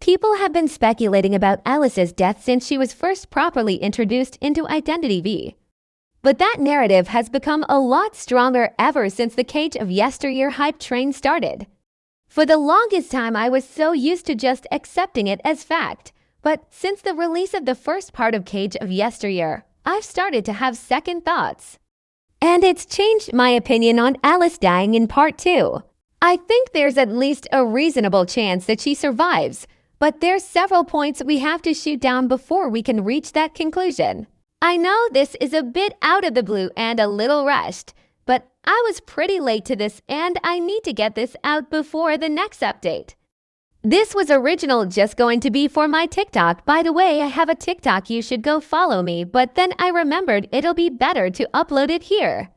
People have been speculating about Alice's death since she was first properly introduced into Identity V. But that narrative has become a lot stronger ever since the Cage of Yesteryear hype train started. For the longest time, I was so used to just accepting it as fact. But since the release of the first part of Cage of Yesteryear, I've started to have second thoughts. And it's changed my opinion on Alice dying in part 2. I think there's at least a reasonable chance that she survives, but there's several points we have to shoot down before we can reach that conclusion. I know this is a bit out of the blue and a little rushed, but I was pretty late to this and I need to get this out before the next update. This was original just going to be for my TikTok. By the way, I have a TikTok, you should go follow me, but then I remembered it'll be better to upload it here.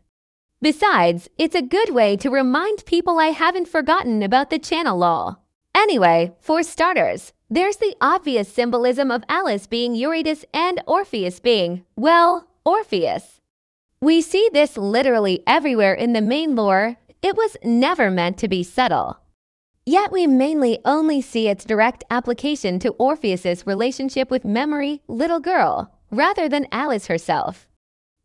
Besides, it's a good way to remind people I haven't forgotten about the channel lol. Anyway, for starters, there's the obvious symbolism of Alice being Eurydice and Orpheus being, well, Orpheus. We see this literally everywhere in the main lore. It was never meant to be subtle. Yet we mainly only see its direct application to Orpheus's relationship with Memory, little girl, rather than Alice herself.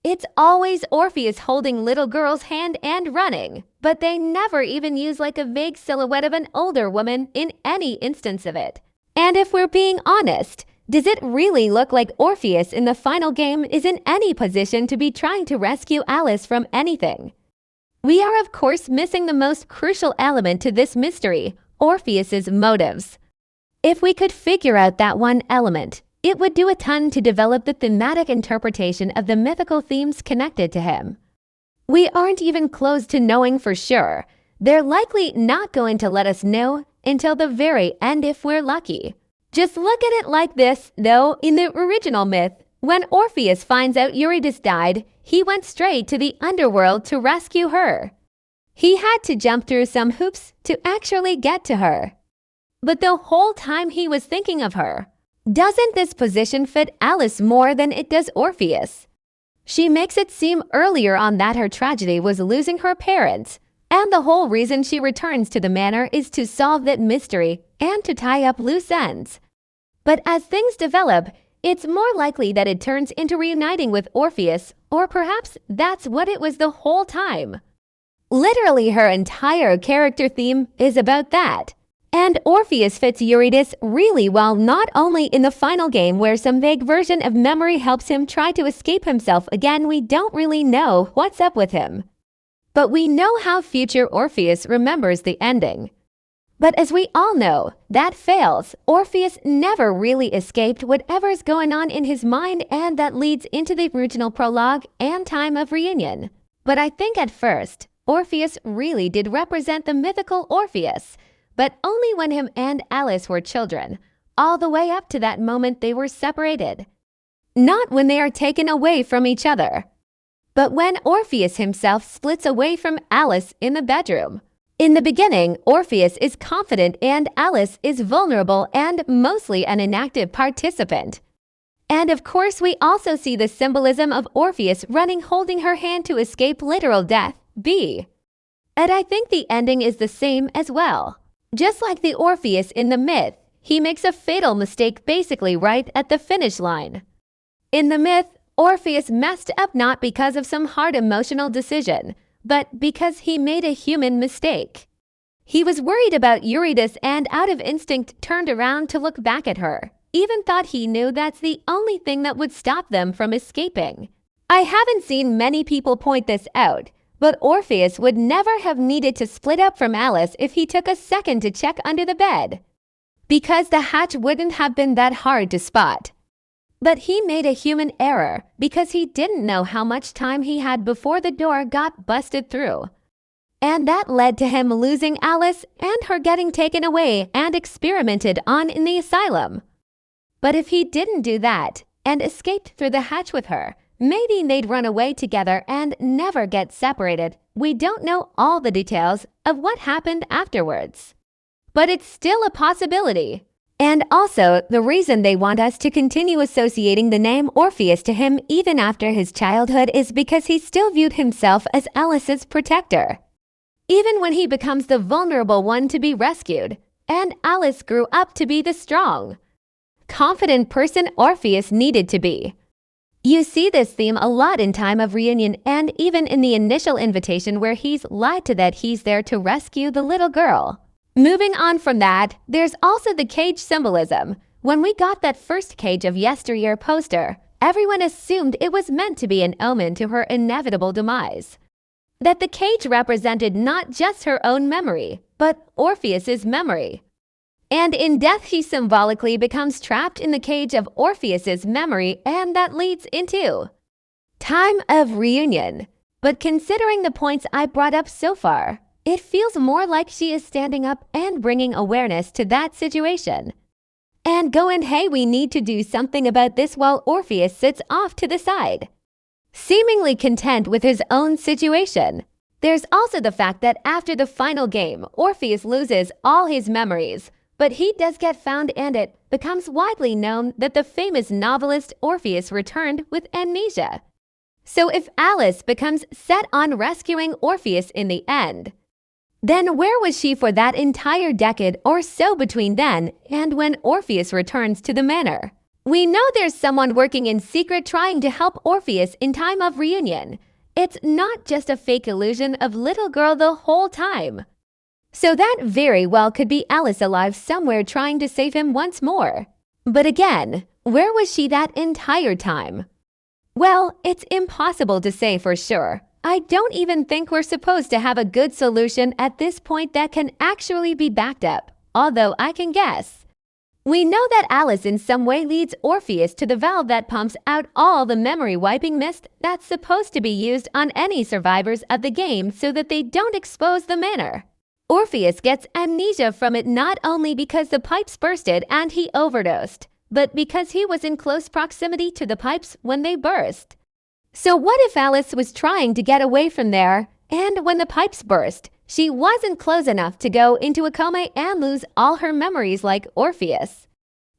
It's always Orpheus holding little girl's hand and running, but they never even use like a vague silhouette of an older woman in any instance of it. And if we're being honest, does it really look like Orpheus in the final game is in any position to be trying to rescue Alice from anything? We are of course missing the most crucial element to this mystery, Orpheus's motives. If we could figure out that one element, it would do a ton to develop the thematic interpretation of the mythical themes connected to him. We aren't even close to knowing for sure. They're likely not going to let us know until the very end if we're lucky. Just look at it like this, though. In the original myth, when Orpheus finds out Eurydice died, he went straight to the underworld to rescue her. He had to jump through some hoops to actually get to her. But the whole time he was thinking of her. Doesn't this position fit Alice more than it does Orpheus? She makes it seem earlier on that her tragedy was losing her parents, and the whole reason she returns to the manor is to solve that mystery and to tie up loose ends. But as things develop, it's more likely that it turns into reuniting with Orpheus, or perhaps that's what it was the whole time. Literally, her entire character theme is about that. And Orpheus fits Eurydice really well, not only in the final game where some vague version of Memory helps him try to escape himself again. We don't really know what's up with him. But we know how future Orpheus remembers the ending. But as we all know, that fails. Orpheus never really escaped whatever's going on in his mind, and that leads into the original prologue and time of reunion. But I think at first, Orpheus really did represent the mythical Orpheus, but only when him and Alice were children, all the way up to that moment they were separated. Not when they are taken away from each other, but when Orpheus himself splits away from Alice in the bedroom. In the beginning, Orpheus is confident and Alice is vulnerable and mostly an inactive participant. And of course, we also see the symbolism of Orpheus running holding her hand to escape literal death, B. And I think the ending is the same as well. Just like the Orpheus in the myth, he makes a fatal mistake basically right at the finish line. In the myth, Orpheus messed up not because of some hard emotional decision, but because he made a human mistake. He was worried about Eurydice and out of instinct turned around to look back at her, even thought he knew that's the only thing that would stop them from escaping. I haven't seen many people point this out, but Orpheus would never have needed to split up from Alice if he took a second to check under the bed, because the hatch wouldn't have been that hard to spot. But he made a human error because he didn't know how much time he had before the door got busted through. And that led to him losing Alice and her getting taken away and experimented on in the asylum. But if he didn't do that and escaped through the hatch with her, maybe they'd run away together and never get separated. We don't know all the details of what happened afterwards. But it's still a possibility. And also, the reason they want us to continue associating the name Orpheus to him even after his childhood is because he still viewed himself as Alice's protector. Even when he becomes the vulnerable one to be rescued, and Alice grew up to be the strong, confident person Orpheus needed to be. You see this theme a lot in Time of Reunion and even in the initial invitation where he's lied to that he's there to rescue the little girl. Moving on from that, there's also the cage symbolism. When we got that first Cage of Yesteryear poster, everyone assumed it was meant to be an omen to her inevitable demise. That the cage represented not just her own memory, but Orpheus's memory. And in death, he symbolically becomes trapped in the cage of Orpheus's memory, and that leads into Time of Reunion. But considering the points I brought up so far, it feels more like she is standing up and bringing awareness to that situation. And going, hey, we need to do something about this while Orpheus sits off to the side, seemingly content with his own situation. There's also the fact that after the final game, Orpheus loses all his memories, but he does get found and it becomes widely known that the famous novelist Orpheus returned with amnesia. So if Alice becomes set on rescuing Orpheus in the end, then where was she for that entire decade or so between then and when Orpheus returns to the manor? We know there's someone working in secret trying to help Orpheus in Time of Reunion. It's not just a fake illusion of little girl the whole time. So that very well could be Alice alive somewhere trying to save him once more. But again, where was she that entire time? Well, it's impossible to say for sure. I don't even think we're supposed to have a good solution at this point that can actually be backed up, although I can guess. We know that Alice in some way leads Orpheus to the valve that pumps out all the memory-wiping mist that's supposed to be used on any survivors of the game so that they don't expose the manor. Orpheus gets amnesia from it not only because the pipes bursted and he overdosed, but because he was in close proximity to the pipes when they burst. So what if Alice was trying to get away from there, and when the pipes burst, she wasn't close enough to go into a coma and lose all her memories like Orpheus,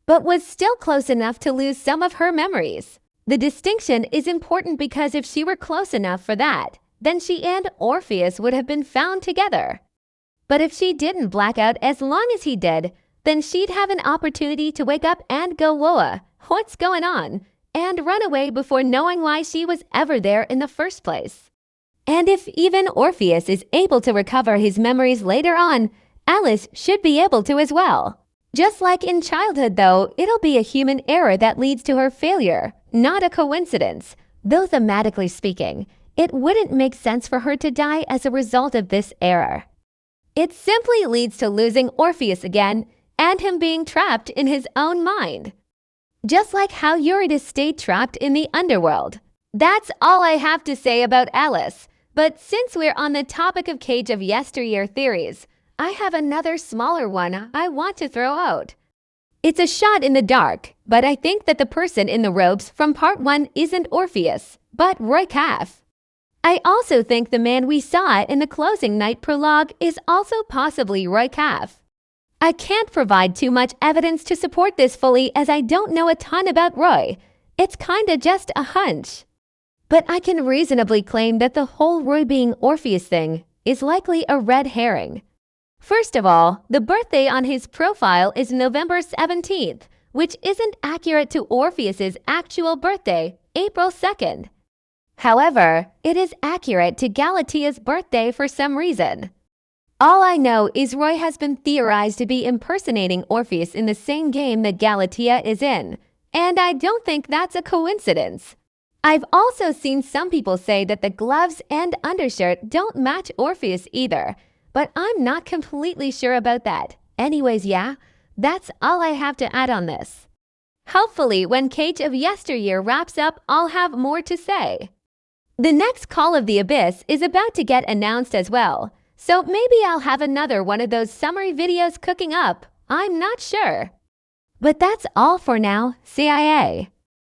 but was still close enough to lose some of her memories? The distinction is important because if she were close enough for that, then she and Orpheus would have been found together. But if she didn't black out as long as he did, then she'd have an opportunity to wake up and go, whoa, what's going on? And run away before knowing why she was ever there in the first place. And if even Orpheus is able to recover his memories later on, Alice should be able to as well. Just like in childhood though, it'll be a human error that leads to her failure, not a coincidence. Though thematically speaking, it wouldn't make sense for her to die as a result of this error. It simply leads to losing Orpheus again and him being trapped in his own mind. Just like how Eurydice stayed trapped in the underworld. That's all I have to say about Alice. But since we're on the topic of Cage of Yesteryear theories, I have another smaller one I want to throw out. It's a shot in the dark, but I think that the person in the robes from part 1 isn't Orpheus, but Roy Calf. I also think the man we saw in the closing night prologue is also possibly Roy Calf. I can't provide too much evidence to support this fully as I don't know a ton about Roy. It's kinda just a hunch. But I can reasonably claim that the whole Roy being Orpheus thing is likely a red herring. First of all, the birthday on his profile is November 17th, which isn't accurate to Orpheus's actual birthday, April 2nd. However, it is accurate to Galatia's birthday for some reason. All I know is Roy has been theorized to be impersonating Orpheus in the same game that Galatea is in, and I don't think that's a coincidence. I've also seen some people say that the gloves and undershirt don't match Orpheus either, but I'm not completely sure about that. Anyways, yeah, that's all I have to add on this. Hopefully, when Cage of Yesteryear wraps up, I'll have more to say. The next Call of the Abyss is about to get announced as well, so maybe I'll have another one of those summary videos cooking up. I'm not sure. But that's all for now, CIA.